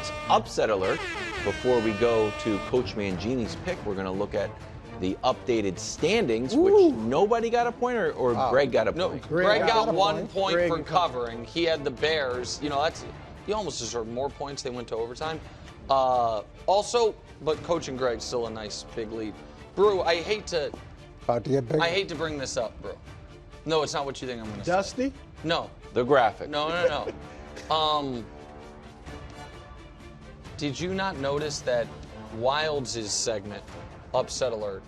Bucs upset alert. Before we go to Coach Mangini's pick, we're going to look at the updated standings, which nobody got a point, or Greg got a point? No, Greg got 1 point for covering. He had the Bears. You know, he almost deserved more points. They went to overtime. Also, but Coach and Greg still a nice big lead. Brew, I hate to bring this up, Brew. No, it's not what you think I'm going to say. Dusty? No. The graphic. No. Did you not notice that Wilds' segment, Upset Alert,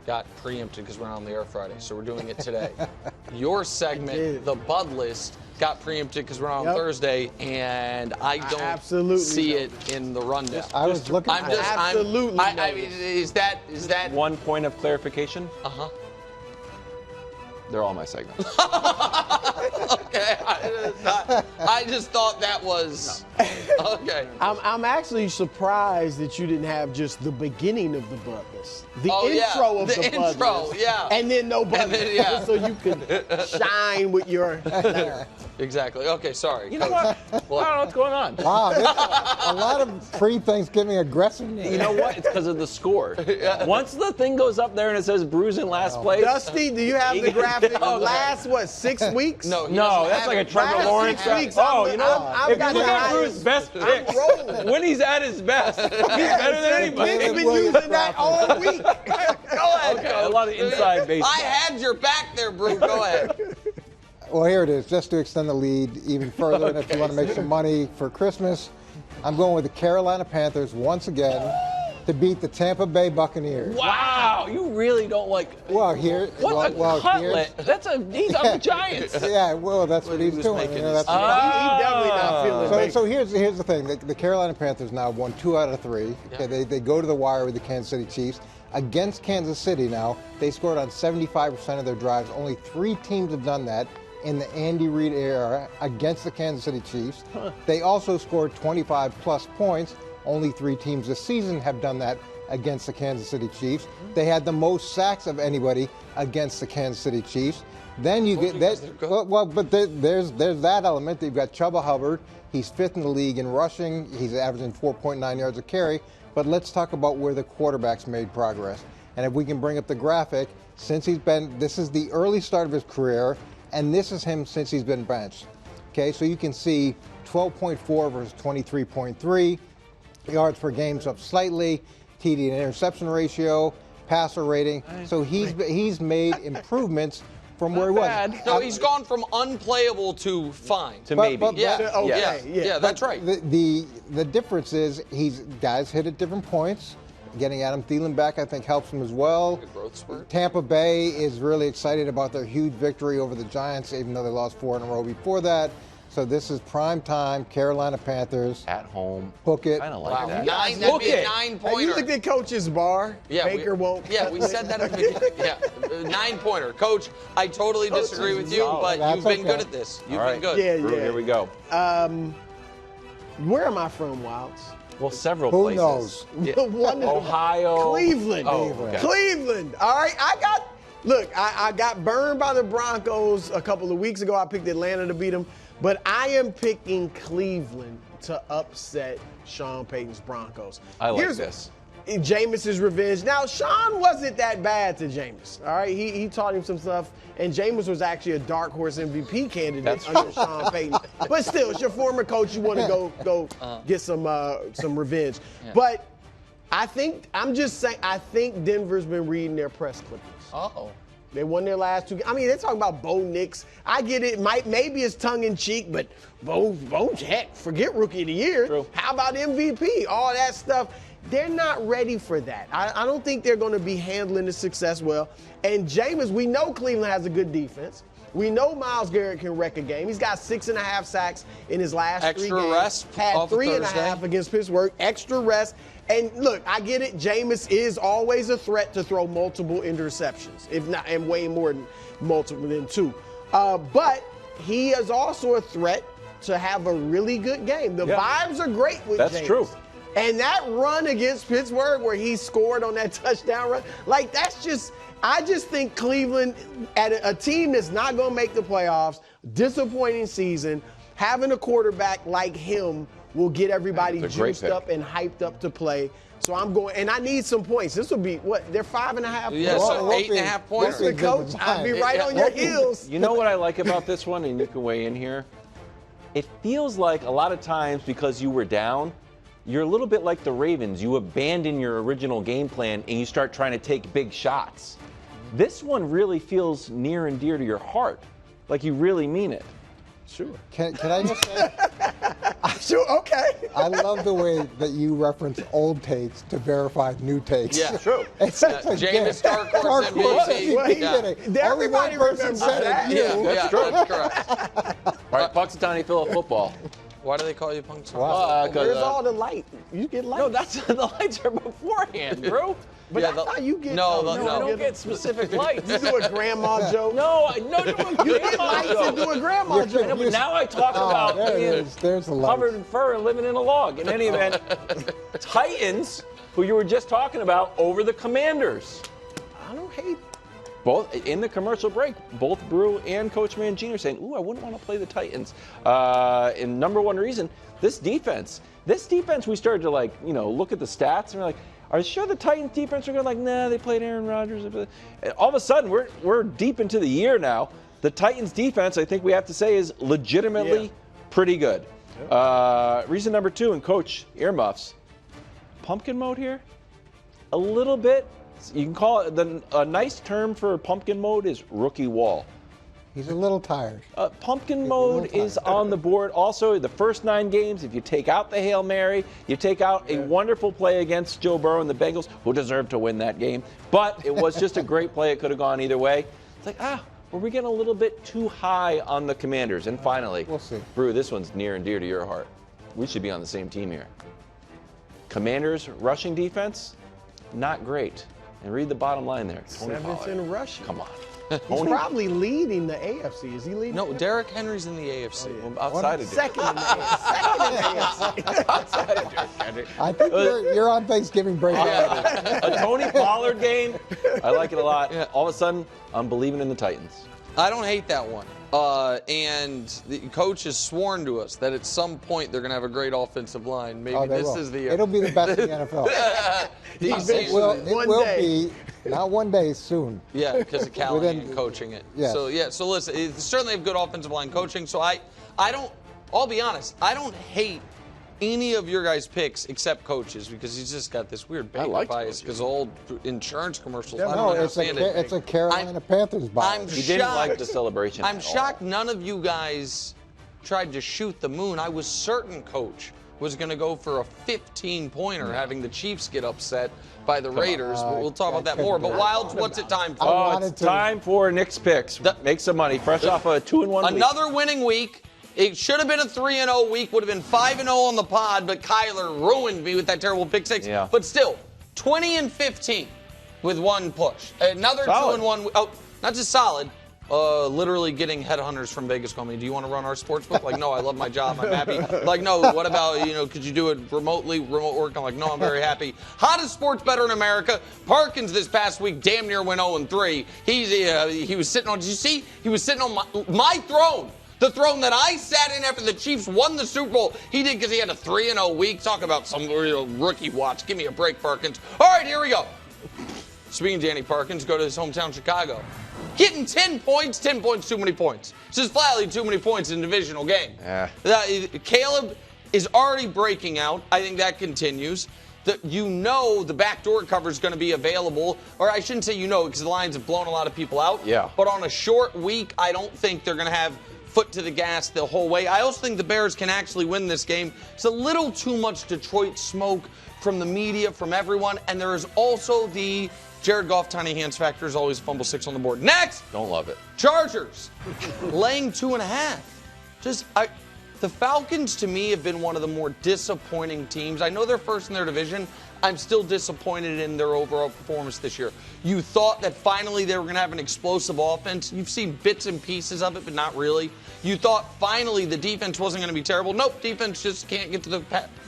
got preempted because we're not on the air Friday, so we're doing it today. Your segment, the Bud List, got preempted because we're not on Thursday, and I don't see it in the rundown. I was looking. Is that 1 point of clarification? Uh-huh. They're all my segments. Okay, I just thought that was okay. I'm actually surprised that you didn't have just the beginning of the Bud List, the intro of the Bud List, and then no Bud List, so you could shine with your. Exactly. Okay, sorry. You know what? I don't know what's going on. Wow, a lot of pre-Thanksgiving aggressiveness. You know what? It's because of the score. Once the thing goes up there and it says Bruce in last place. Dusty, do you have the graphic of last, 6 weeks? No, that's like a Trevor Lawrence. Oh, you know, if you look at Bruce's best picks, when he's at his best, he's better than anybody. He's been using that all week. Go ahead. Okay, a lot of inside baseball. I had your back there, Brew. Go ahead. Well, here it is, just to extend the lead even further, and if you want to make some money for Christmas, I'm going with the Carolina Panthers once again to beat the Tampa Bay Buccaneers. Wow, you really don't like. Well, here, what a cutlet! He's on the Giants. Yeah, well, that's what he's doing. He definitely not feeling. So here's the thing: the Carolina Panthers now won 2 out of 3. Okay, they go to the wire with the Kansas City Chiefs. Against Kansas City now, they scored on 75% of their drives. Only 3 teams have done that in the Andy Reid era against the Kansas City Chiefs. They also scored 25-plus points. Only 3 teams this season have done that against the Kansas City Chiefs. They had the most sacks of anybody against the Kansas City Chiefs. Then you get that. Well, but there's that element. You've got Chuba Hubbard. He's 5th in the league in rushing. He's averaging 4.9 yards a carry. But let's talk about where the quarterbacks made progress. And if we can bring up the graphic, this is the early start of his career, and this is him since he's been benched. Okay, so you can see 12.4 versus 23.3. Yards per game's up slightly. TD and interception ratio, passer rating. So he's made improvements from where he was. No, he's gone from unplayable to fine. To maybe. Yeah, that's right. The difference is guys hit at different points. Getting Adam Thielen back, I think, helps him as well. A growth spurt. Tampa Bay is really excited about their huge victory over the Giants, even though they lost 4 in a row before that. So this is prime time, Carolina Panthers. At home. Book it. I don't like that. That'd be a 9-pointer. You looked at Coach's bar. Yeah, Baker won't. Yeah, we said that at the beginning. Yeah, 9-pointer. Coach, I totally disagree with you, but you've been good at this. You've been good. Yeah. Here we go. Where am I from, Wilds? Well, several Who places. knows? Ohio. Cleveland. Okay. Cleveland. All right, I got burned by the Broncos a couple of weeks ago. I picked Atlanta to beat them. But I am picking Cleveland to upset Sean Payton's Broncos. I like this. Jameis's revenge. Now, Sean wasn't that bad to Jameis. All right, he taught him some stuff, and Jameis was actually a dark horse MVP candidate under Sean Payton. But still, it's your former coach. You want to go get some revenge. Yeah. But I think Denver's been reading their press clippings. Uh-oh. They won their last 2 games. I mean, they're talking about Bo Nix. I get it. Maybe it's tongue-in-cheek, but Bo, heck, forget Rookie of the Year. True. How about MVP? All that stuff. They're not ready for that. I don't think they're going to be handling the success well. And Jameis, we know Cleveland has a good defense. We know Myles Garrett can wreck a game. He's got 6.5 sacks in his last 3 games. Extra rest. Had 3.5 against Pittsburgh. Extra rest. And look, I get it. Jameis is always a threat to throw multiple interceptions, if not, and way more than multiple than 2. But he is also a threat to have a really good game. The vibes are great with Jameis. That's true. And that run against Pittsburgh where he scored on that touchdown run, I just think Cleveland, at a team that's not going to make the playoffs, disappointing season, having a quarterback like him will get everybody That's a great juiced pick. up and hyped up to play. So I'm going, and I need some points. This would be what? They're 5.5 Yeah, points. so 8.5 points. Listen, coach, I'd be right on your heels. You know what I like about this one, and you can weigh in here? It feels like a lot of times because you were down, you're a little bit like the Ravens. You abandon your original game plan and you start trying to take big shots. This one really feels near and dear to your heart, like you really mean it. Sure. Can I just say, Sure, okay. I love the way that you reference old takes to verify new takes. Yeah, true. It's such a Jameis Dark Dark Horse MVP. Well, MVP. Only one everybody person remembers said that. it. You. Yeah, that's correct. All right, Punxsutawney Phil football. Why do they call you Punxsutawney? Wow. Where's all the light? You get light. No, that's the lights are beforehand, bro. But Yeah, I thought you get. no, oh, no, I don't you get specific lights. You do a grandma joke. No, no, You get lights and do a grandma I know, joke. but now I talk about there it being is. There's the light. covered in fur and living in a log. In any event, Titans, who you were just talking about, over the Commanders. I don't hate. Both in the commercial break, both Brew and Coach Mangini are saying, "Ooh, I wouldn't want to play the Titans." And number one reason, this defense. This defense, we started to look at the stats and we're like, are you sure the Titans defense are going to nah, they played Aaron Rodgers. And all of a sudden, we're deep into the year now. The Titans defense, I think we have to say, is legitimately pretty good. Reason number two, and Coach earmuffs, pumpkin mode here, a little bit. You can call it, a nice term for pumpkin mode is rookie wall. He's a little tired. Pumpkin mode is on the board. Also, the first 9 games, if you take out the Hail Mary, you take out a wonderful play against Joe Burrow and the Bengals, who deserved to win that game. But it was just a great play. It could have gone either way. It's like, were we getting a little bit too high on the Commanders? And finally, We'll see. Brew, this one's near and dear to your heart. We should be on the same team here. Commanders rushing defense, not great. And read the bottom line there. Tony Seventh Pollard. in rushing. Come on. He's probably leading the AFC. Is he leading? No, Derrick Henry's in the AFC. Outside of Second in the AFC. outside of Derrick Henry. I think you're on Thanksgiving break. A Tony Pollard game. I like it a lot. All of a sudden, I'm believing in the Titans. I don't hate that one. And the coach has sworn to us that at some point they're going to have a great offensive line. Maybe They this will. is the year. It'll be the best in the NFL. Eventually, It one will day. be, not one day, soon. Yeah, because of Callahan Within- coaching it. Yes. So listen, it certainly have good offensive line coaching. So I'll be honest, I don't hate any of your guys' picks except coaches because he's just got this weird Baker liked bias because old insurance commercials. I No, don't it's understand it. a Carolina Panthers bias. I'm He didn't shocked. like the celebration. I'm at all. shocked none of you guys tried to shoot the moon. I was certain Coach was going to go for a 15-pointer, having the Chiefs get upset by the Raiders. But we'll talk about that more. But Wilds, what's it time for? Oh, wanted it's to- time for Nick's picks. Make some money, fresh off a 2-1 week. Another winning week. It should have been a 3-0 week, would have been 5-0 on the pod, but Kyler ruined me with that terrible pick six. Yeah. But still, 20-15 with one push. Another Solid. 2-1. Oh, not just solid. Literally getting headhunters from Vegas call me, do you want to run our sports book? Like, no, I love my job. I'm happy. Like, no, what about, could you do it remotely, remote work? I'm like, no, I'm very happy. Hottest sports bettor in America. Parkins this past week damn near went 0-3. He was sitting on, did you see? He was sitting on my throne. The throne that I sat in after the Chiefs won the Super Bowl. He did because he had a 3-0 week. Talk about some rookie watch. Give me a break, Parkins. All right, here we go. Speaking of Danny Parkins, go to his hometown, Chicago. Getting 10 points, 10 points, too many points. It's just flatly too many points in a divisional game. Yeah. Caleb is already breaking out. I think that continues. The backdoor cover is going to be available. Or I shouldn't say because the Lions have blown a lot of people out. Yeah. But on a short week, I don't think they're going to have foot to the gas the whole way. I also think the Bears can actually win this game. It's a little too much Detroit smoke from the media, from everyone. And there is also the Jared Goff tiny hands factor is always fumble 6 on the board. Next! Don't love it. Chargers laying 2.5. The Falcons, to me, have been one of the more disappointing teams. I know they're first in their division. I'm still disappointed in their overall performance this year. You thought that finally they were going to have an explosive offense. You've seen bits and pieces of it, but not really. You thought finally the defense wasn't going to be terrible. Nope, defense just can't get to the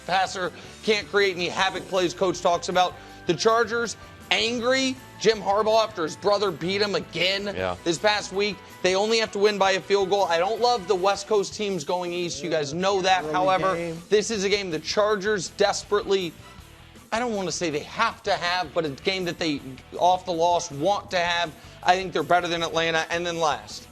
passer, can't create any havoc plays Coach talks about. The Chargers, angry. Jim Harbaugh, after his brother beat him again this past week, they only have to win by a field goal. I don't love the West Coast teams going east. You guys know that. However, this is a game the Chargers desperately, I don't want to say they have to have, but a game that they, off the loss, want to have. I think they're better than Atlanta. And then last,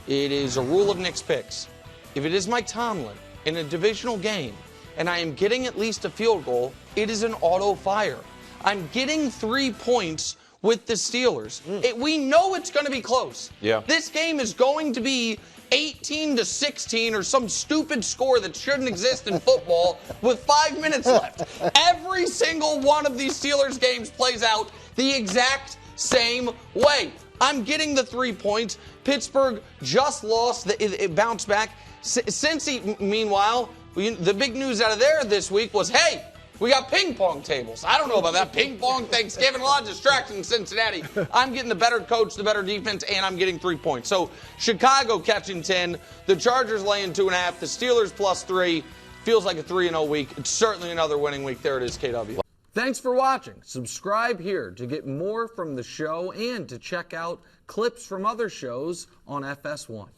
it is a rule of Nick's picks. If it is Mike Tomlin in a divisional game and I am getting at least a field goal, it is an auto fire. I'm getting 3 points with the Steelers. We know it's going to be close. Yeah. This game is going to be 18-16 or some stupid score that shouldn't exist in football with 5 minutes left. Every single one of these Steelers games plays out the exact same way. I'm getting the 3 points. Pittsburgh just lost. It bounced back. Cincy, meanwhile, the big news out of there this week was, hey, we got ping pong tables. I don't know about that. Ping pong Thanksgiving, a lot of distraction in Cincinnati. I'm getting the better coach, the better defense, and I'm getting 3 points. So Chicago catching 10, the Chargers laying 2.5, the Steelers +3. Feels like a 3-0 week. It's certainly another winning week. There it is, KW. Thanks for watching. Subscribe here to get more from the show and to check out clips from other shows on FS1.